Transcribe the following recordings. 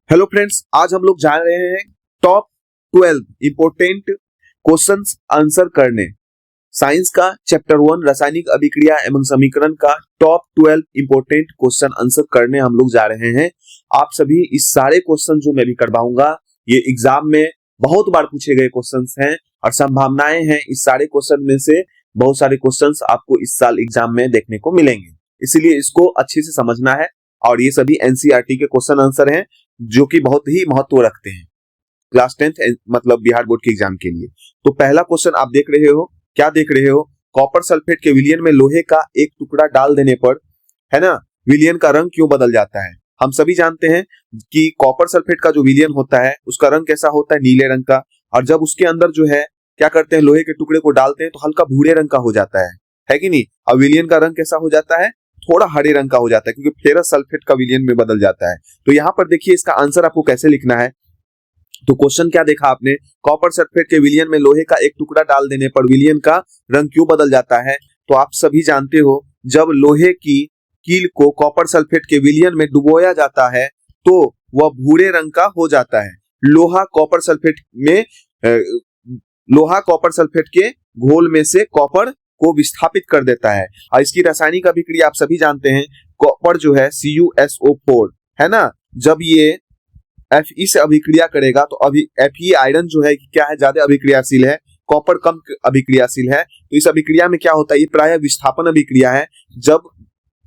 Hello friends, आज हम लोग जान रहे हैं टॉप 12 इंपोर्टेंट क्वेश्चंस आंसर करने। साइंस का चैप्टर 1 रासायनिक अभिक्रिया एवं समीकरण का टॉप 12 इंपोर्टेंट क्वेश्चन आंसर करने हम लोग जा रहे हैं। आप सभी इस सारे क्वेश्चन जो मैं भी करवाऊंगा ये एग्जाम में बहुत बार पूछे गए क्वेश्चंस हैं और संभावनाएं हैं इस सारे क्वेश्चन में से बहुत सारे क्वेश्चंस आपको इस साल एग्जाम में देखने को मिलेंगे, इसीलिए इसको अच्छे से समझना है। और ये सभी एनसीईआरटी के क्वेश्चन आंसर हैं जो कि बहुत ही महत्व रखते हैं क्लास 10th मतलब बिहार बोर्ड के एग्जाम के लिए। तो पहला क्वेश्चन आप देख रहे हो, क्या देख रहे हो? कॉपर सल्फेट के विलयन में लोहे का एक टुकड़ा डाल देने पर, है ना, विलयन का रंग क्यों बदल जाता है? हम सभी जानते हैं कि कॉपर सल्फेट का जो विलयन होता है उसका रंग कैसा होता है? नीले रंग का। और जब उसके अंदर जो है क्या करते हैं, लोहे के टुकड़े को डालते हैं तो हल्का भूरे रंग का हो जाता है कि नहीं? और विलयन का रंग कैसा हो जाता है? थोड़ा हरे रंग का हो जाता है, क्योंकि फेरस सल्फेट का विलयन में बदल जाता है। तो यहाँ पर देखिए इसका आंसर आपको कैसे लिखना है। तो क्वेश्चन क्या देखा आपने? कॉपर सल्फेट के विलयन में लोहे का एक टुकड़ा डाल देने पर विलयन का रंग क्यों बदल जाता है? तो आप सभी जानते हो जब लोहे की कील को कॉपर सल्फेट के विलयन में डुबोया जाता है तो वह भूरे रंग का हो जाता है। लोहा कॉपर सल्फेट के घोल में से कॉपर को विस्थापित कर देता है। और इसकी रासायनिक अभिक्रिया आप सभी जानते हैं, कॉपर जो है CuSO4, है ना, जब ये Fe से अभिक्रिया करेगा तो अभी Fe आयरन जो है क्या है, ज्यादा अभिक्रियाशील है, कॉपर कम अभिक्रियाशील है। तो इस अभिक्रिया में क्या होता है, ये प्रायः विस्थापन अभिक्रिया है। जब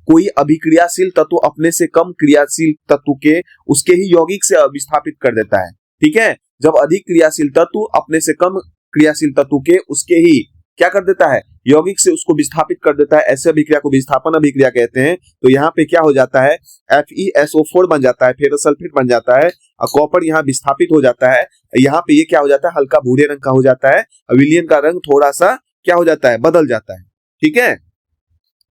कोई अभिक्रियाशील तत्व अपने से कम क्रियाशील तत्व के उसके ही यौगिक से विस्थापित कर देता है, ठीक है। जब अधिक क्रियाशील तत्व अपने से कम क्रियाशील तत्व के उसके ही क्या कर देता है, यौगिक से उसको विस्थापित कर देता है, ऐसे अभिक्रिया को विस्थापन अभिक्रिया कहते हैं। तो यहाँ पे क्या हो जाता है, FeSO4 बन जाता है, फेरस सल्फेट बन जाता है और कॉपर यहाँ विस्थापित हो जाता है। यहाँ पे ये क्या हो जाता है, हल्का भूरे रंग का हो जाता है। विलयन का रंग थोड़ा सा क्या हो जाता है, बदल जाता है, ठीक है,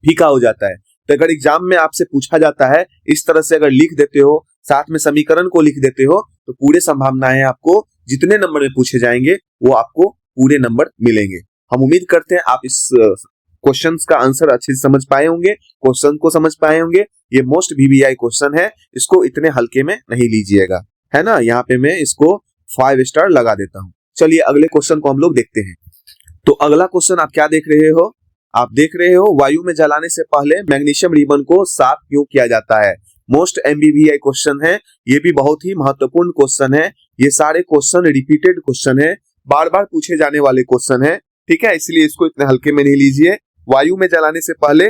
फीका हो जाता है। तो अगर एग्जाम में आपसे पूछा जाता है इस तरह से अगर लिख देते हो, साथ में समीकरण को लिख देते हो, तो पूरे संभावनाएं आपको जितने नंबर में पूछे जाएंगे वो आपको पूरे नंबर मिलेंगे। हम उम्मीद करते हैं आप इस क्वेश्चंस का आंसर अच्छे से समझ पाए होंगे, क्वेश्चन को समझ पाए होंगे। ये मोस्ट VVI क्वेश्चन है, इसको इतने हल्के में नहीं लीजिएगा, है ना। यहाँ पे मैं इसको 5 स्टार लगा देता हूँ। चलिए अगले क्वेश्चन को हम लोग देखते हैं। तो अगला क्वेश्चन आप क्या देख रहे हो? आप देख रहे हो वायु में जलाने से पहले मैग्नीशियम रिबन को साफ क्यों किया जाता है? मोस्ट MBVI क्वेश्चन है, ये भी बहुत ही महत्वपूर्ण क्वेश्चन है। ये सारे क्वेश्चन रिपीटेड क्वेश्चन है, बार बार पूछे जाने वाले क्वेश्चन है, ठीक है, इसलिए इसको इतने हल्के में नहीं लीजिए। वायु में जलाने से पहले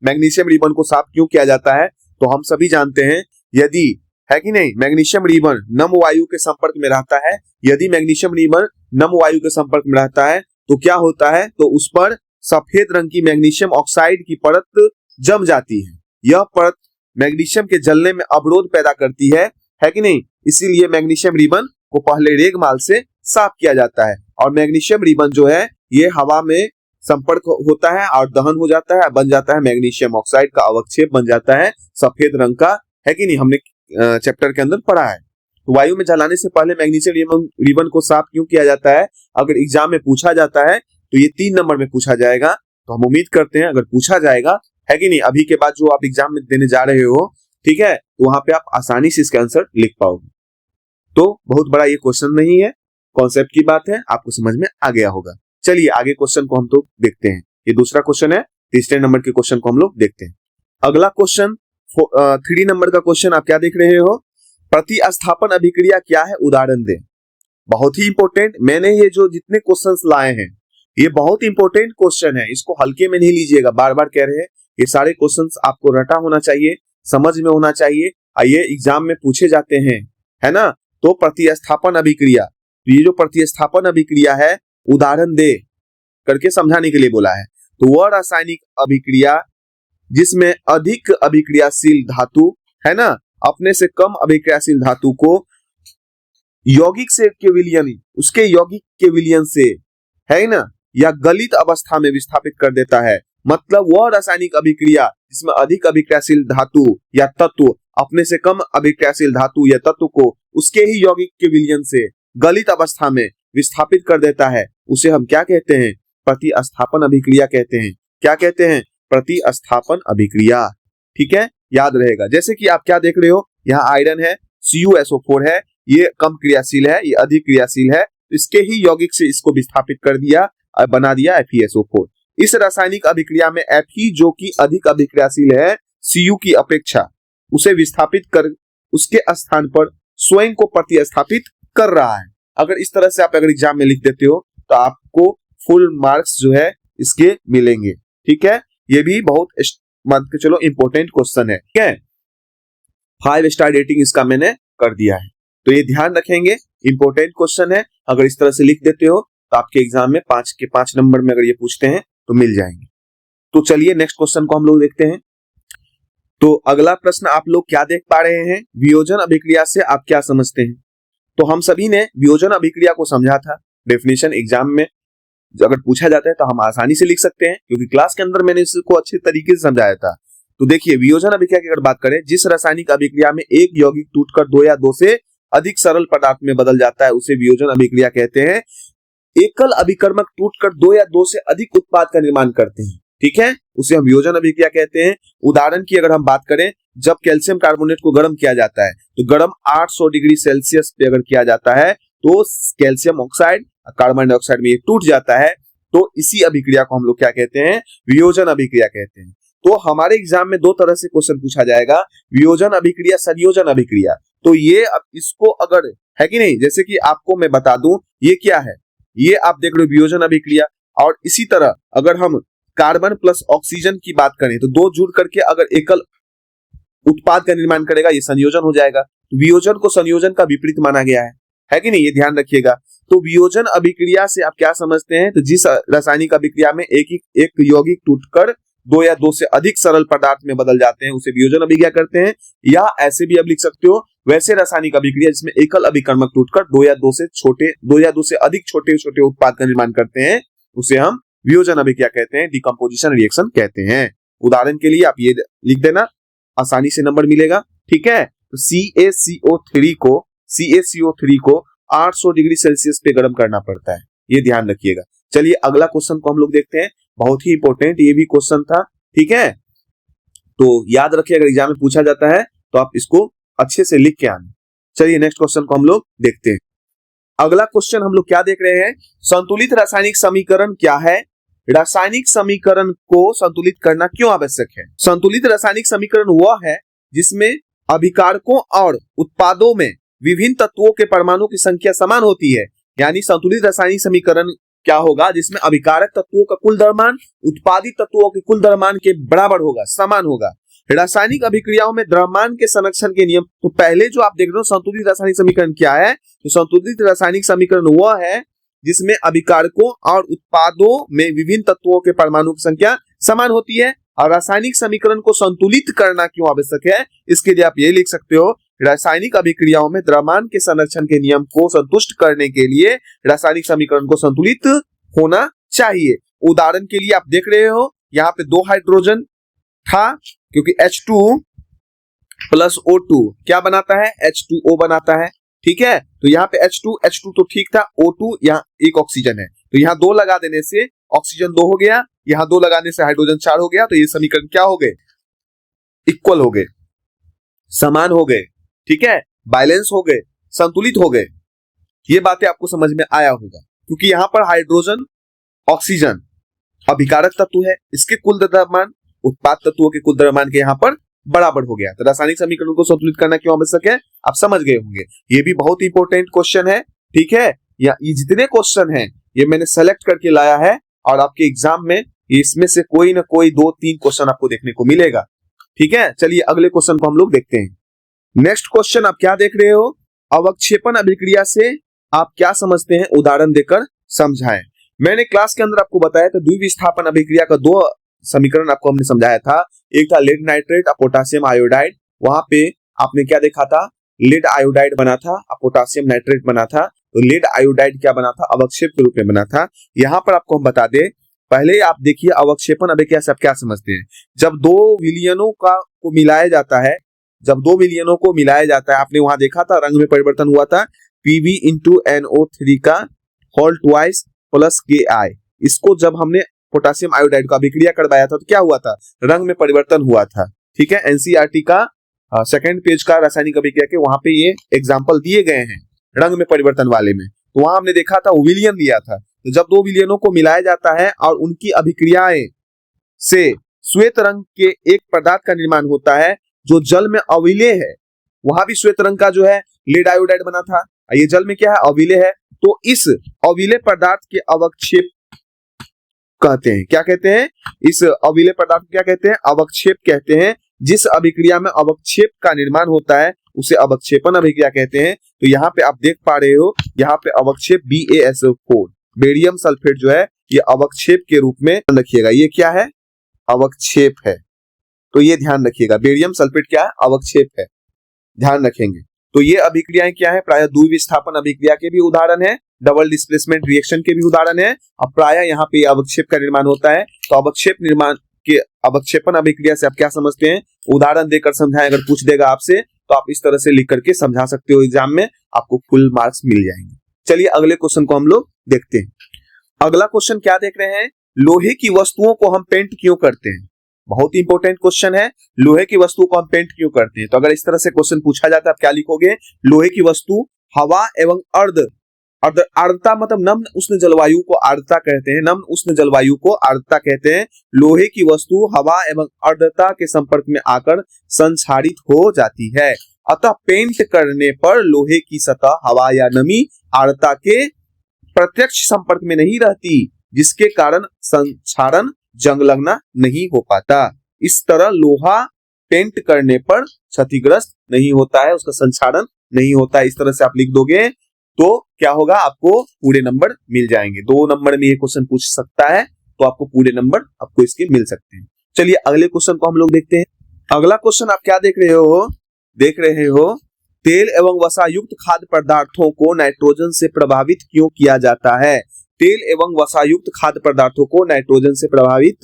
मैग्नीशियम रिबन को साफ क्यों किया जाता है? तो हम सभी जानते हैं, यदि है कि नहीं, मैग्नीशियम रिबन नम वायु के संपर्क में रहता है, यदि मैग्नीशियम रिबन नम वायु के संपर्क में रहता है तो क्या होता है, तो उस पर सफेद रंग की मैग्नीशियम ऑक्साइड की परत जम जाती है। यह परत मैग्नीशियम के जलने में अवरोध पैदा करती है कि नहीं, इसीलिए मैग्नीशियम रिबन को पहले रेगमाल से साफ किया जाता है। और मैग्नीशियम रिबन जो है ये हवा में संपर्क होता है और दहन हो जाता है, बन जाता है मैग्नीशियम ऑक्साइड का अवक्षेप बन जाता है सफेद रंग का, है कि नहीं, हमने चैप्टर के अंदर पढ़ा है। तो वायु में जलाने से पहले मैग्नीशियम रिबन को साफ क्यों किया जाता है? अगर एग्जाम में पूछा जाता है तो ये 3 नंबर में पूछा जाएगा। तो हम उम्मीद करते हैं अगर पूछा जाएगा, है कि नहीं, अभी के बाद जो आप एग्जाम में देने जा रहे हो, ठीक है, तो वहां पे आप आसानी से इसका आंसर लिख पाओगे। तो बहुत बड़ा ये क्वेश्चन नहीं है, कॉन्सेप्ट की बात है, आपको समझ में आ गया होगा। चलिए आगे क्वेश्चन को हम तो देखते हैं। ये दूसरा क्वेश्चन है, तीसरे नंबर के क्वेश्चन को हम लोग देखते हैं। अगला क्वेश्चन 3 नंबर का क्वेश्चन आप क्या देख रहे हो? प्रतिस्थापन अभिक्रिया क्या है, उदाहरण दें। बहुत ही इंपॉर्टेंट, मैंने ये जो जितने क्वेश्चंस लाए हैं ये बहुत इंपॉर्टेंट क्वेश्चन है, इसको हल्के में नहीं लीजिएगा। बार बार कह रहे हैं ये सारे क्वेश्चंस आपको रटा होना चाहिए, समझ में होना चाहिए, ये एग्जाम में पूछे जाते हैं, है ना। तो प्रतिस्थापन अभिक्रिया, तो ये जो प्रतिस्थापन अभिक्रिया है उदाहरण दे करके समझाने के लिए बोला है। तो वह रासायनिक अभिक्रिया जिसमें अधिक अभिक्रियाशील धातु, है ना, अपने से कम अभिक्रियाशील धातु को यौगिक से के विलयन, उसके यौगिक के विलयन से, है ना, या गलित अवस्था में विस्थापित कर देता है। मतलब वह रासायनिक अभिक्रिया जिसमें अधिक अभिक्रियाशील धातु या तत्व अपने से कम अभिक्रियाशील धातु या तत्व को उसके ही यौगिक के विलयन से गलित अवस्था में विस्थापित कर देता है, उसे हम क्या कहते हैं? प्रतिस्थापन अभिक्रिया कहते हैं। क्या कहते हैं? प्रतिस्थापन अभिक्रिया, ठीक है, याद रहेगा। जैसे कि आप क्या देख रहे हो, यहाँ आयरन है, CuSO4 है, ये कम क्रियाशील है, ये अधिक क्रियाशील है, इसके ही यौगिक से इसको विस्थापित कर दिया और बना दिया FeSO4। इस रासायनिक अभिक्रिया में Fe जो कि अधिक अभिक्रियाशील है Cu की अपेक्षा, उसे विस्थापित कर उसके स्थान पर स्वयं को प्रतिस्थापित कर रहा है। अगर इस तरह से आप अगर एग्जाम में लिख देते हो तो आपको फुल मार्क्स जो है इसके मिलेंगे। ठीक है, ये भी बहुत मान के चलो इंपॉर्टेंट क्वेश्चन है। ठीक है, 5 स्टार रेटिंग इसका मैंने कर दिया है, तो ये ध्यान रखेंगे, इंपॉर्टेंट क्वेश्चन है। अगर इस तरह से लिख देते हो तो आपके एग्जाम में 5 के 5 नंबर में अगर ये पूछते हैं तो मिल जाएंगे। तो चलिए नेक्स्ट क्वेश्चन को हम लोग देखते हैं। तो अगला प्रश्न आप लोग क्या देख पा रहे हैं, वियोजन अभिक्रिया से आप क्या समझते हैं। तो हम सभी ने वियोजन अभिक्रिया को समझा था, डेफिनेशन एग्जाम में अगर पूछा जाता है तो हम आसानी से लिख सकते हैं, क्योंकि क्लास के अंदर मैंने इसको अच्छे तरीके से समझाया था। तो देखिए, वियोजन अभिक्रिया की अगर बात करें, जिस रासायनिक अभिक्रिया में एक यौगिक टूटकर 2 या 2 से अधिक सरल पदार्थ में बदल जाता है उसे वियोजन अभिक्रिया कहते हैं। एकल अभिकर्मक टूटकर 2 या 2 से अधिक उत्पाद का निर्माण करते हैं, ठीक है, उसे हम वियोजन अभिक्रिया कहते हैं। उदाहरण की अगर हम बात करें, जब कैल्शियम कार्बोनेट को गर्म किया जाता है तो गर्म 800 डिग्री सेल्सियस पे अगर किया जाता है तो कैल्शियम ऑक्साइड कार्बन डाइऑक्साइड में ये टूट जाता है, तो इसी अभिक्रिया को हम लोग क्या कहते हैं, वियोजन अभिक्रिया कहते हैं। तो हमारे एग्जाम में 2 तरह से क्वेश्चन पूछा जाएगा, वियोजन अभिक्रिया, संयोजन अभिक्रिया। तो ये अब इसको अगर है कि नहीं, जैसे कि आपको मैं बता दूं ये क्या है, ये आप देख लो वियोजन अभिक्रिया। और इसी तरह अगर हम कार्बन प्लस ऑक्सीजन की बात करें तो 2 जुड़ करके अगर एकल उत्पाद का निर्माण करेगा, ये संयोजन हो जाएगा। वियोजन को संयोजन का विपरीत माना गया है कि नहीं, ये ध्यान रखिएगा। तो वियोजन अभिक्रिया से आप क्या समझते हैं, तो जिस रासायनिक अभिक्रिया में एक यौगिक टूटकर 2 या 2 से अधिक सरल पदार्थ में बदल जाते हैं उसे वियोजन अभिक्रिया करते हैं। या ऐसे भी आप लिख सकते हो, वैसे रासायनिक अभिक्रिया जिसमें एकल अभिकर्मक टूटकर 2 या 2 से अधिक छोटे छोटे उत्पाद का निर्माण करते हैं उसे हम वियोजन अभिक्रिया कहते हैं, डिकम्पोजिशन रिएक्शन कहते हैं। उदाहरण के लिए आप ये लिख देना, आसानी से नंबर मिलेगा। ठीक है, तो CaCO3 को 800 डिग्री सेल्सियस पे गर्म करना पड़ता है, ये ध्यान रखिएगा। चलिए अगला क्वेश्चन को हम लोग देखते हैं, बहुत ही इंपॉर्टेंट ये भी क्वेश्चन था। ठीक है, तो याद रखिए, अगर एग्जाम में पूछा जाता है तो आप इसको अच्छे से लिख के आना। चलिए नेक्स्ट क्वेश्चन को हम लोग देखते हैं। अगला क्वेश्चन हम लोग क्या देख रहे हैं, संतुलित रासायनिक समीकरण क्या है, रासायनिक समीकरण को संतुलित करना क्यों आवश्यक है। संतुलित रासायनिक समीकरण वह है जिसमें अभिकारकों और उत्पादों में विभिन्न तत्वों के परमाणु की संख्या समान होती है। यानी संतुलित रासायनिक समीकरण क्या होगा, जिसमें अभिकारक तत्वों का कुल द्रव्यमान उत्पादित तत्वों के कुल द्रव्यमान के बराबर होगा, समान होगा। रासायनिक अभिक्रियाओं में द्रव्यमान के संरक्षण के नियम, तो पहले जो आप देख रहे हो संतुलित रासायनिक समीकरण क्या है, तो संतुलित रासायनिक समीकरण वह है जिसमें अभिकारकों और उत्पादों में विभिन्न तत्वों के परमाणु की संख्या समान होती है। और रासायनिक समीकरण को संतुलित करना क्यों आवश्यक है, इसके लिए आप ये लिख सकते हो, रासायनिक अभिक्रियाओं में द्रव्यमान के संरक्षण के नियम को संतुष्ट करने के लिए रासायनिक समीकरण को संतुलित होना चाहिए। उदाहरण के लिए आप देख रहे हो यहाँ पे 2 हाइड्रोजन था, क्योंकि H2 प्लस O2 क्या बनाता है, H2O बनाता है। ठीक है, तो यहाँ पे H2 तो ठीक था, O2 यहाँ एक ऑक्सीजन है, तो यहाँ 2 लगा देने से ऑक्सीजन 2 हो गया, यहाँ 2 लगाने से हाइड्रोजन 4 हो गया। तो ये समीकरण क्या हो गए, इक्वल हो गए, समान हो गए। ठीक है, बैलेंस हो गए, संतुलित हो गए। ये बातें आपको समझ में आया होगा, क्योंकि यहाँ पर हाइड्रोजन ऑक्सीजन अभिकारक तत्व है, इसके कुल द्रव्यमान उत्पाद तत्वों के कुल द्रव्यमान के यहाँ पर बराबर हो गया। तो रासायनिक समीकरण को संतुलित करना क्यों आवश्यक है, आप समझ गए होंगे। ये भी बहुत इंपॉर्टेंट क्वेश्चन है। ठीक है, ये जितने क्वेश्चन हैं ये मैंने सेलेक्ट करके लाया है, और आपके एग्जाम में इसमें से कोई ना कोई 2-3 क्वेश्चन आपको देखने को मिलेगा। ठीक है, चलिए अगले क्वेश्चन को हम लोग देखते हैं। नेक्स्ट क्वेश्चन आप क्या देख रहे हो, अवक्षेपण अभिक्रिया से आप क्या समझते हैं, उदाहरण देकर समझाएं। मैंने क्लास के अंदर आपको बताया था द्विविस्थापन अभिक्रिया का 2 समीकरण आपको हमने समझाया था। एक था लेड नाइट्रेट और पोटासियम आयोडाइड, वहां पे आपने क्या देखा था, लेड आयोडाइड बना था और पोटासियम नाइट्रेट बना था। तो लेड आयोडाइड क्या बना था, अवक्षेप के रूप में बना था। यहाँ पर आपको हम बता दें, पहले आप देखिए अवक्षेपण अभिक्रिया से आप क्या समझते हैं, जब 2 विलयनों को मिलाया जाता है, जब 2 विलयनों को मिलाया जाता है, आपने वहां देखा था रंग में परिवर्तन हुआ था, Pb into NO3 का होल ट्वाइस प्लस Ki। इसको जब हमने पोटासियम आयोडाइड का अभिक्रिया करवाया था तो क्या हुआ था, रंग में परिवर्तन हुआ था। ठीक है, एनसीईआरटी का सेकंड पेज का रासायनिक अभिक्रिया के, वहां पे ये एग्जाम्पल दिए गए हैं रंग में परिवर्तन वाले में। तो वहां हमने देखा था विलियन दिया था। तो जब दो विलियनों को मिलाया जाता है और उनकी अभिक्रियाएं से श्वेत रंग के एक पदार्थ का निर्माण होता है जो जल में अविलेय है। वहां भी श्वेत रंग का जो है लेड आयोडाइड बना था, ये जल में क्या है, अविलेय है। तो इस अविलेय पदार्थ के अवक्षेप कहते हैं। क्या कहते हैं? इस अविलेय पदार्थ को क्या कहते हैं? अवक्षेप कहते हैं। जिस अभिक्रिया में अवक्षेप का निर्माण होता है उसे अवक्षेपन अभिक्रिया कहते हैं। तो यहाँ पे आप देख पा रहे हो, यहाँ पे अवक्षेप BaSO4 बेरियम सल्फेट जो है ये अवक्षेप के रूप में रखिएगा। ये क्या है? अवक्षेप है। तो ये ध्यान रखिएगा, बेरियम सल्फेट क्या है? अवक्षेप है, ध्यान रखेंगे। तो ये अभिक्रियाएं क्या है? प्रायः द्विविस्थापन अभिक्रिया के भी उदाहरण है, डबल डिस्प्लेसमेंट रिएक्शन के भी उदाहरण है। अब प्रायः यहाँ पे अवक्षेप का निर्माण होता है। तो अवक्षेप निर्माण के अवक्षेपन अभिक्रिया से आप क्या समझते हैं? उदाहरण देकर समझाएं। अगर पूछ देगा आपसे तो आप इस तरह से लिख करके समझा सकते हो एग्जाम में, आपको फुल मार्क्स मिल जाएंगे। चलिए अगले क्वेश्चन को हम लोग देखते हैं। अगला क्वेश्चन क्या देख रहे हैं? लोहे की वस्तुओं को हम पेंट क्यों करते हैं? बहुत इंपॉर्टेंट क्वेश्चन है। लोहे की वस्तु को हम पेंट क्यों करते हैं? तो अगर इस तरह से क्वेश्चन पूछा जाता है आप क्या लिखोगे? लोहे की वस्तु हवा एवं आर्द्रता मतलब नम्न उष्ण जलवायु को आर्द्रता कहते हैं। नम्न उष्ण जलवायु को आर्द्रता कहते हैं। लोहे की वस्तु हवा एवं आर्द्रता के संपर्क में आकर संक्षारित हो जाती है। अतः पेंट करने पर लोहे की सतह हवा या नमी आर्द्रता के प्रत्यक्ष संपर्क में नहीं रहती, जिसके कारण संक्षारण जंग लगना नहीं हो पाता। इस तरह लोहा पेंट करने पर क्षतिग्रस्त नहीं होता है, उसका संक्षारण नहीं होता है। इस तरह से आप लिख दोगे तो क्या होगा? आपको पूरे नंबर मिल जाएंगे। 2 नंबर में ये क्वेश्चन पूछ सकता है तो आपको पूरे नंबर आपको इसके मिल सकते हैं। चलिए अगले क्वेश्चन को हम लोग देखते हैं। अगला क्वेश्चन आप क्या देख रहे हो? देख रहे हो तेल एवं वसा युक्त खाद्य पदार्थों को नाइट्रोजन से प्रभावित क्यों किया जाता है? तेल एवं वसा युक्त खाद्य पदार्थों को नाइट्रोजन से प्रभावित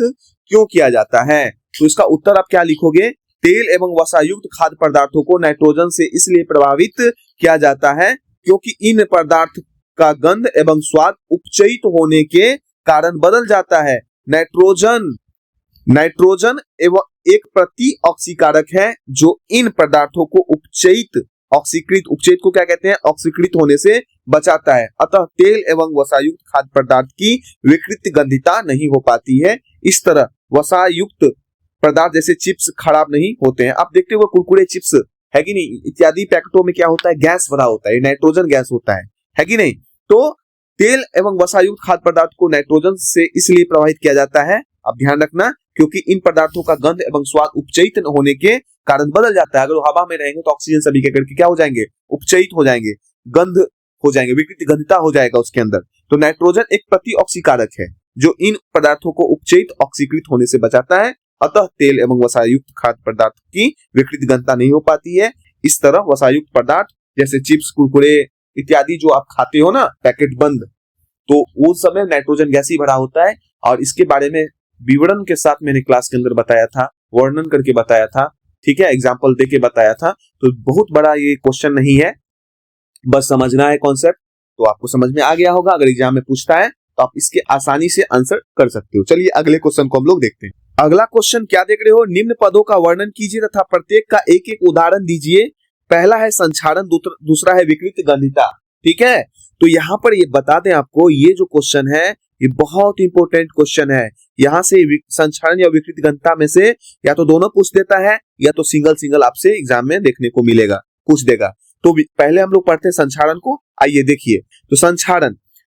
क्यों किया जाता है? तो इसका उत्तर आप क्या लिखोगे? तेल एवं वसा युक्त खाद्य पदार्थों को नाइट्रोजन से इसलिए प्रभावित किया जाता है क्योंकि इन पदार्थ का गंध एवं स्वाद उपचयित होने के कारण बदल जाता है। नाइट्रोजन एवं एक प्रति ऑक्सीकारक है जो इन पदार्थों को उपचयित को क्या कहते हैं? ऑक्सीकृत होने से बचाता है। अतः तेल एवं वसायुक्त खाद्य पदार्थ की विकृत गंधिता नहीं हो पाती है। इस तरह वसायुक्त पदार्थ जैसे चिप्स खराब नहीं होते हैं। आप देखते हो कुरकुरे चिप्स है कि नहीं, इत्यादि पैकेटों में क्या होता है? गैस भरा होता है, नाइट्रोजन गैस होता है कि नहीं? तो तेल एवं वसायुक्त खाद्य पदार्थ को नाइट्रोजन से इसलिए प्रभावित किया जाता है, आप ध्यान रखना, क्योंकि इन पदार्थों का गंध एवं स्वाद उपचयित होने के कारण बदल जाता है। अगर वो हवा में रहेंगे तो ऑक्सीजन सभी के करके क्या हो जाएंगे? उपचयित हो जाएंगे, गंध हो जाएंगे, विकृत गंधता हो जाएगा उसके अंदर। तो नाइट्रोजन एक प्रति ऑक्सीकारक है जो इन पदार्थों को उपचयित ऑक्सीकृत होने से बचाता है। अतः तेल एवं वसायुक्त खाद्य पदार्थ की विकृत गंधता नहीं हो पाती है। इस तरह वसायुक्त पदार्थ जैसे चिप्स, कुरकुरे इत्यादि जो आप खाते हो ना पैकेट बंद, तो उस समय नाइट्रोजन गैस ही भरा होता है। और इसके बारे में विवरण के साथ मैंने क्लास के अंदर बताया था, वर्णन करके बताया था, ठीक है, एग्जाम्पल देके बताया था। तो बहुत बड़ा ये क्वेश्चन नहीं है, बस समझना है कॉन्सेप्ट, तो आपको समझ में आ गया होगा। अगर एग्जाम में पूछता है तो आप इसके आसानी से आंसर कर सकते हो। चलिए अगले क्वेश्चन को हम लोग देखते हैं। अगला क्वेश्चन क्या देख रहे हो? निम्न पदों का वर्णन कीजिए तथा प्रत्येक का एक एक उदाहरण दीजिए। पहला है संक्षारण, दूसरा है विकृत गंधिता, ठीक है। तो यहाँ पर ये बता दें आपको, ये जो क्वेश्चन है ये बहुत इंपॉर्टेंट क्वेश्चन है। यहाँ से संक्षारण या विकृत गंधिता में से या तो दोनों पूछ देता है या तो सिंगल आपसे एग्जाम में देखने को मिलेगा, पूछ देगा। तो पहले हम लोग पढ़ते हैं संक्षारण को। आइए देखिए, तो संक्षारण,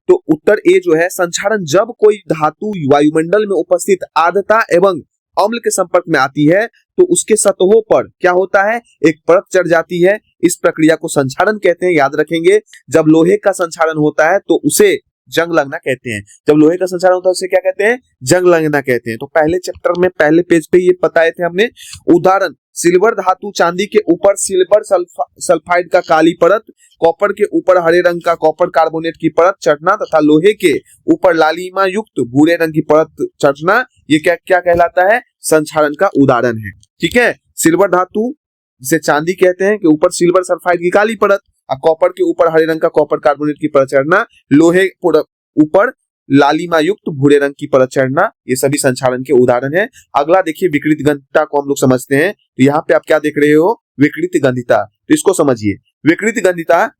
तो उत्तर ए जो है, संक्षारण जब कोई धातु वायुमंडल में उपस्थित आर्द्रता एवं अम्ल के संपर्क में आती है तो उसके सतहों पर क्या होता है? एक परत चढ़ जाती है। इस प्रक्रिया को संक्षारण कहते हैं, याद रखेंगे। जब लोहे का संक्षारण होता है तो उसे जंग लगना कहते हैं। जब लोहे का संक्षारण होता है उसे क्या कहते हैं? जंग लगना कहते हैं। तो पहले चैप्टर में पहले पेज पे ये बताए थे हमने। उदाहरण, सिल्वर धातु चांदी के ऊपर सिल्वर सल्फाइड का काली परत, कॉपर के ऊपर हरे रंग का कॉपर कार्बोनेट की परत चढ़ना तथा लोहे के ऊपर लालिमा युक्त भूरे रंग की परत चढ़ना, ये क्या क्या कहलाता है? संक्षारण का उदाहरण है, ठीक है। सिल्वर धातु जिसे चांदी कहते हैं के ऊपर सिल्वर सल्फाइड की काली परत और कॉपर के ऊपर हरे रंग का कॉपर कार्बोनेट की परत चढ़ना, लोहे ऊपर लालिमा युक्त भूरे रंग की परत चढ़ना, ये सभी संक्षारण के उदाहरण है। अगला देखिए विकृत गंधिता को हम लोग समझते हैं। तो यहाँ पे आप क्या देख रहे हो, विकृत गंधिता। तो इसको समझिए, विकृत गंधिता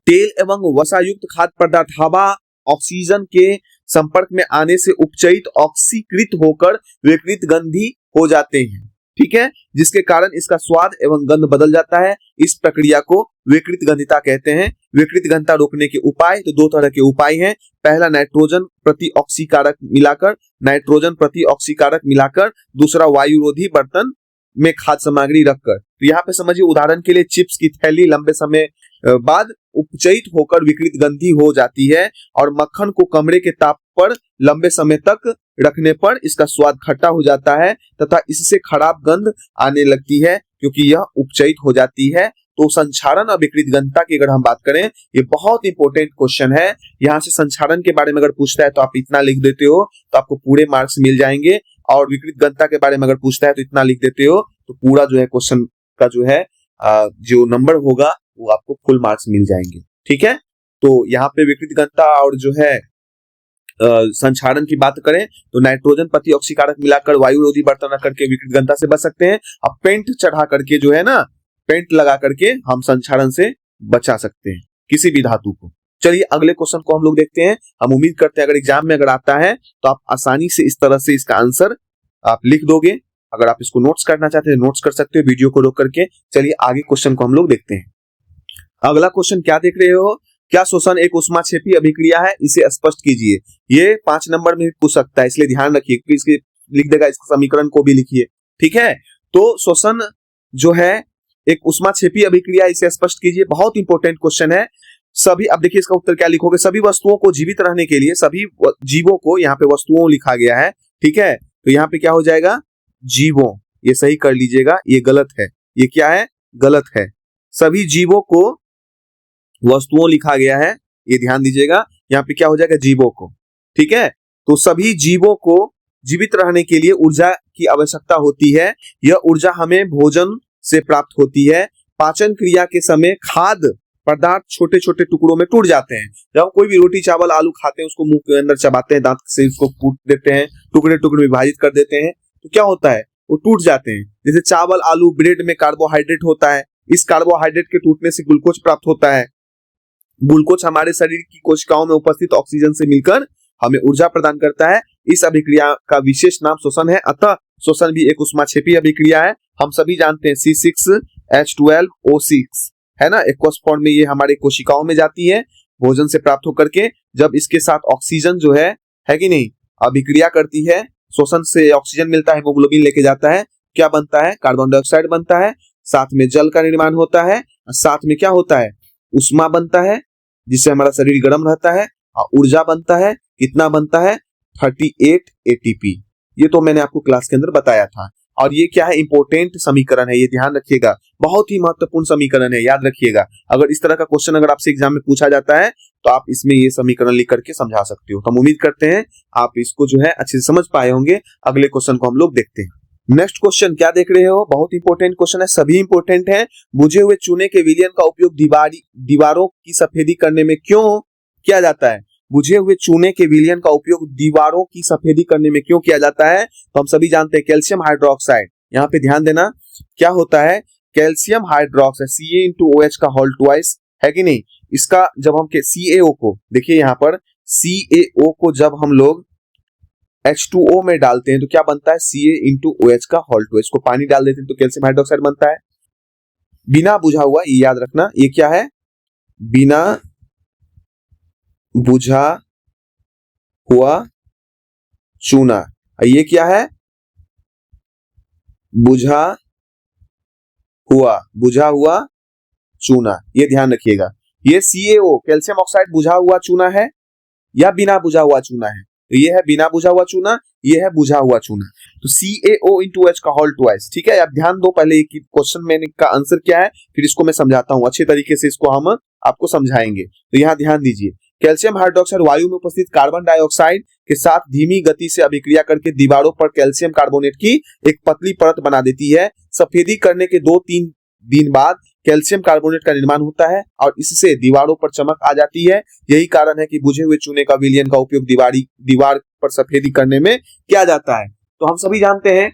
तेल एवं वसायुक्त खाद्य पदार्थ हवा ऑक्सीजन के संपर्क में आने से उपचयित ऑक्सीकृत होकर विकृत गंधी हो जाते हैं, ठीक है, जिसके कारण इसका स्वाद एवं गंध बदल जाता है। इस प्रक्रिया को विकृत गंधिता कहते हैं। विकृत गंधिता रोकने के उपाय, तो दो तरह के उपाय हैं। पहला नाइट्रोजन प्रति ऑक्सीकारक मिलाकर, दूसरा वायुरोधी बर्तन में खाद्य सामग्री रखकर। तो यहाँ पे समझिए, उदाहरण के लिए चिप्स की थैली लंबे समय बाद उपचयित होकर विकृत गंधी हो जाती है और मक्खन को कमरे के ताप पर लंबे समय तक रखने पर इसका स्वाद खट्टा हो जाता है तथा इससे खराब गंध आने लगती है क्योंकि यह उपचयित हो जाती है। तो संक्षारण और विकृत गंधिता की अगर हम बात करें, ये बहुत इंपॉर्टेंट क्वेश्चन है। यहाँ से संक्षारण के बारे में अगर पूछता है तो आप इतना लिख देते हो तो आपको पूरे मार्क्स मिल जाएंगे, और विकृत गंधिता के बारे में अगर पूछता है तो इतना लिख देते हो तो पूरा जो है क्वेश्चन का जो है जो नंबर होगा वो आपको फुल मार्क्स मिल जाएंगे, ठीक है। तो यहाँ पे विकृत गंधिता और जो है संक्षारण की बात करें तो नाइट्रोजन प्रति ऑक्सीकारक मिलाकर वायुरोधी बर्तन रख करके विकृत गंधिता से बच सकते हैं। अब पेंट चढ़ा करके जो है ना, पेंट लगा करके हम संक्षारण से बचा सकते हैं किसी भी धातु को। चलिए अगले क्वेश्चन को हम लोग देखते हैं। हम उम्मीद करते हैं अगर एग्जाम में अगर आता है तो आप आसानी से इस तरह से इसका आंसर आप लिख दोगे। अगर आप इसको नोट्स करना चाहते हैं नोट्स कर सकते हो वीडियो को रोक करके। चलिए आगे क्वेश्चन को हम लोग देखते हैं। अगला क्वेश्चन क्या देख रहे हो, क्या श्वसन एक उष्माक्षेपी अभिक्रिया है, इसे स्पष्ट कीजिए। ये 5 नंबर में पूछ सकता है, इसलिए ध्यान रखिए। इसके लिख देगा, इसका समीकरण को भी लिखिए, ठीक है। तो श्वसन जो है एक उष्माक्षेपी अभिक्रिया, इसे स्पष्ट कीजिए। बहुत इंपॉर्टेंट क्वेश्चन है। सभी, अब देखिए इसका उत्तर क्या लिखोगे, सभी वस्तुओं को जीवित रहने के लिए, सभी जीवों को, यहाँ पे वस्तुओं लिखा गया है, ठीक है। तो यहाँ पे क्या हो जाएगा, जीवों, ये सही कर लीजिएगा, ये गलत है, ये क्या है, गलत है। सभी जीवों को वस्तुओं लिखा गया है, ये ध्यान दीजिएगा। यहाँ पे क्या हो जाएगा, जीवों को, ठीक है। तो सभी जीवों को जीवित रहने के लिए ऊर्जा की आवश्यकता होती है। यह ऊर्जा हमें भोजन से प्राप्त होती है। पाचन क्रिया के समय खाद्य पदार्थ छोटे छोटे टुकड़ों में टूट जाते हैं। जब कोई भी रोटी चावल आलू खाते हैं, उसको मुंह के अंदर चबाते हैं, दांत से उसको कूट देते हैं, टुकड़े टुकड़े विभाजित कर देते हैं, तो क्या होता है, वो टूट जाते हैं। जैसे चावल आलू ब्रेड में कार्बोहाइड्रेट होता है, इस कार्बोहाइड्रेट के टूटने से ग्लूकोज प्राप्त होता है। ग्लूकोज हमारे शरीर की कोशिकाओं में उपस्थित ऑक्सीजन से मिलकर हमें ऊर्जा प्रदान करता है। इस अभिक्रिया का विशेष नाम श्वसन है। अतः श्वसन भी एक उष्माक्षेपी अभिक्रिया है। हम सभी जानते हैं C6H12O6 है ना, एक्वस फॉर्म में ये हमारे कोशिकाओं में जाती है भोजन से प्राप्त होकर के। जब इसके साथ ऑक्सीजन जो है कि नहीं, अभिक्रिया करती है, श्वसन से ऑक्सीजन मिलता है, हीमोग्लोबिन लेके जाता है, क्या बनता है, कार्बन डाइऑक्साइड बनता है, साथ में जल का निर्माण होता है, साथ में क्या होता है, उष्मा बनता है, जिससे हमारा शरीर गर्म रहता है, और ऊर्जा बनता है। कितना बनता है, 38 ATP। ये तो मैंने आपको क्लास के अंदर बताया था। और ये क्या है, इंपॉर्टेंट समीकरण है, ये ध्यान रखिएगा, बहुत ही महत्वपूर्ण समीकरण है, याद रखिएगा। अगर इस तरह का क्वेश्चन अगर आपसे एग्जाम में पूछा जाता है तो आप इसमें ये समीकरण लिख करके समझा सकते हो। तो हम उम्मीद करते हैं आप इसको जो है अच्छे से समझ पाए होंगे। अगले क्वेश्चन को हम लोग देखते हैं। नेक्स्ट क्वेश्चन क्या देख रहे हो, बहुत इंपॉर्टेंट क्वेश्चन है, सभी इंपॉर्टेंट है। बुझे हुए चूने के विलयन का उपयोग दीवारों की सफेदी करने में क्यों किया जाता है। बुझे हुए चूने के विलयन का उपयोग दीवारों की सफेदी करने में क्यों किया जाता है, तो हम सभी जानते हैं कैल्शियम हाइड्रोक्साइड। यहाँ पे ध्यान देना, क्या होता है, कैल्शियम हाइड्रोक्साइड Ca(OH) का होल ट्वाइस है कि नहीं। इसका जब हम CaO को देखिए, यहाँ पर CaO को जब हम लोग H2O में डालते हैं तो क्या बनता है, Ca(OH) का होल ट्वाइस। को पानी डाल देते हैं तो कैल्शियम हाइड्रोक्साइड बनता है। बिना बुझा हुआ, ये याद रखना, ये क्या है, बिना बुझा हुआ चूना। ये क्या है, बुझा हुआ चूना, ये ध्यान रखिएगा। ये CaO कैल्शियम ऑक्साइड बुझा हुआ चूना है या बिना बुझा हुआ चूना है, तो ये है बिना बुझा हुआ चूना, ये है बुझा हुआ चूना। तो CaO(H) का होल ट्वाइस, ठीक है। आप ध्यान दो, पहले क्वेश्चन में का आंसर क्या है, फिर इसको मैं समझाता हूं अच्छे तरीके से, इसको हम आपको समझाएंगे। तो यहाँ ध्यान दीजिए, कैल्शियम हाइड्रोक्साइड वायु में उपस्थित कार्बन डाइऑक्साइड के साथ धीमी गति से अभिक्रिया करके दीवारों पर कैल्शियम कार्बोनेट की एक पतली परत बना देती है। सफेदी करने के 2-3 दिन बाद कैल्शियम कार्बोनेट का निर्माण होता है और इससे दीवारों पर चमक आ जाती है। यही कारण है कि बुझे हुए चूने का विलयन का उपयोग दीवार पर सफेदी करने में किया जाता है। तो हम सभी जानते हैं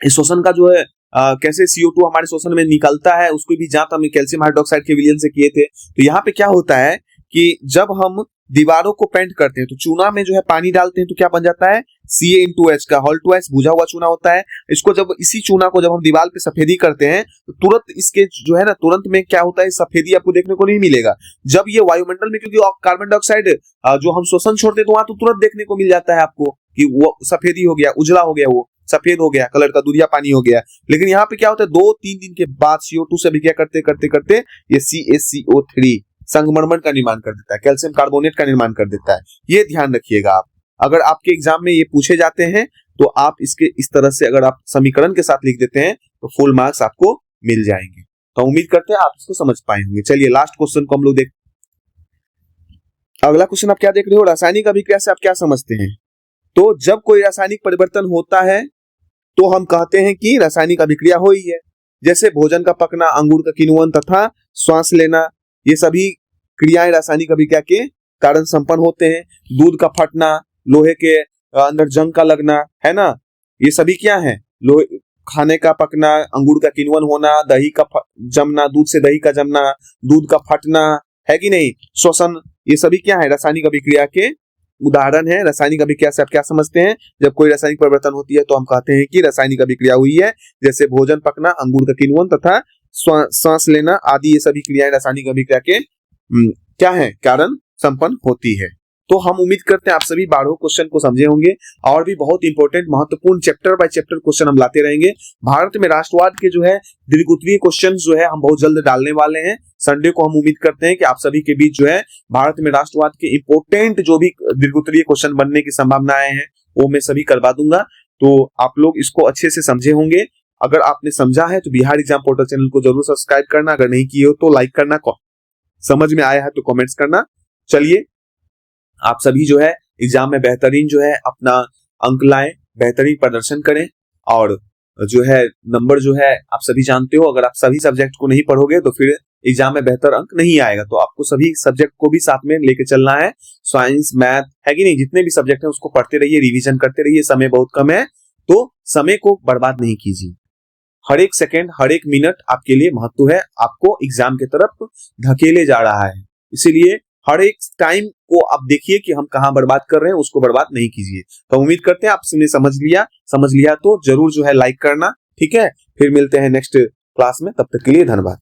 इस शोषण का जो है कैसे CO2 हमारे शोषण में निकलता है, उसको भी जांच हम कैल्शियम हाइड्रोक्साइड के विलयन से किए थे। तो यहाँ पे क्या होता है कि जब हम दीवारों को पेंट करते हैं तो चूना में जो है पानी डालते हैं तो क्या बन जाता है, Ca(H) का होल टू एस बुझा हुआ चूना होता है। इसको जब इसी चूना को जब हम दीवार पे सफेदी करते हैं तो तुरंत इसके जो है ना तुरंत में क्या होता है, सफेदी आपको देखने को नहीं मिलेगा। जब ये वायुमंडल में, क्योंकि कार्बन डाइऑक्साइड जो हम शोषण छोड़ते हैं तो वहां तो तुरंत देखने को मिल जाता है आपको कि वो सफेदी हो गया, उजला हो गया, वो सफेद हो गया, कलर का दूधिया पानी हो गया। लेकिन यहाँ पे क्या होता है, 2-3 दिन के बाद CO2 से अभिक्रिया करते करते करते ये CaCO3 संगमरमर का निर्माण कर देता है, कैल्शियम कार्बोनेट का निर्माण कर देता है। ये ध्यान रखिएगा आप, अगर आपके एग्जाम में ये पूछे जाते हैं तो आप इसके इस तरह से अगर आप समीकरण के साथ लिख देते हैं तो फुल मार्क्स आपको मिल जाएंगे। तो उम्मीद करते हैं आप इसको समझ पाए होंगे। चलिए लास्ट क्वेश्चन को हम लोग देख, अगला क्वेश्चन आप क्या देख रहे हो, रासायनिक अभिक्रिया से आप क्या समझते हैं। तो जब कोई रासायनिक परिवर्तन होता है तो हम कहते हैं कि रासायनिक अभिक्रिया हुई है। जैसे भोजन का पकना, अंगूर का किण्वन तथा श्वास लेना, ये सभी क्रियाएं रासायनिक अभिक्रिया के कारण संपन्न होते हैं। दूध का फटना, लोहे के अंदर जंग का लगना, है ना, ये सभी क्या है, लोहे खाने का पकना, अंगूर का किण्वन होना, दही का जमना, दूध से दही का जमना, दूध का फटना, है कि नहीं, श्वसन, ये सभी क्या है, रासायनिक अभिक्रिया के उदाहरण है। रासायनिक अभिक्रिया से आप क्या समझते हैं, जब कोई रासायनिक परिवर्तन होती है तो हम कहते हैं कि रासायनिक अभिक्रिया हुई है। जैसे भोजन पकना, अंगूर का किण्वन तथा सांस लेना आदि, ये सभी क्रियाएं रासायनिक अभिक्रिया के क्या है, कारण संपन्न होती है। तो हम उम्मीद करते हैं आप सभी 12 क्वेश्चन को समझे होंगे और भी बहुत इंपॉर्टेंट महत्वपूर्ण चैप्टर बाय चैप्टर क्वेश्चन हम लाते रहेंगे। भारत में राष्ट्रवाद के जो है दीर्घोत्तरीय क्वेश्चन जो है हम बहुत जल्द डालने वाले हैं। संडे को हम उम्मीद करते हैं कि आप सभी के बीच जो है भारत में राष्ट्रवाद के इंपॉर्टेंट जो भी दीर्घोत्तरीय क्वेश्चन बनने की संभावनाएं हैं वो मैं सभी करवा दूंगा। तो आप लोग इसको अच्छे से समझे होंगे। अगर आपने समझा है तो बिहार एग्जाम पोर्टल चैनल को जरूर सब्सक्राइब करना, अगर नहीं किए हो तो लाइक करना, समझ में आया है तो कमेंट्स करना। चलिए आप सभी जो है एग्जाम में बेहतरीन जो है अपना अंक लाएं, बेहतरीन प्रदर्शन करें और जो है नंबर जो है आप सभी जानते हो, अगर आप सभी सब्जेक्ट को नहीं पढ़ोगे तो फिर एग्जाम में बेहतर अंक नहीं आएगा। तो आपको सभी सब्जेक्ट को भी साथ में लेके चलना है, साइंस मैथ है कि नहीं, जितने भी सब्जेक्ट हैं उसको पढ़ते रहिए, रिवीजन करते रहिए। समय बहुत कम है तो समय को बर्बाद नहीं कीजिए। हर एक सेकेंड, हर एक मिनट आपके लिए महत्व है, आपको एग्जाम की तरफ धकेले जा रहा है। इसीलिए हर एक टाइम को आप देखिए कि हम कहां बर्बाद कर रहे हैं, उसको बर्बाद नहीं कीजिए। तो उम्मीद करते हैं आपने समझ लिया तो जरूर जो है लाइक करना, ठीक है। फिर मिलते हैं नेक्स्ट क्लास में, तब तक के लिए धन्यवाद।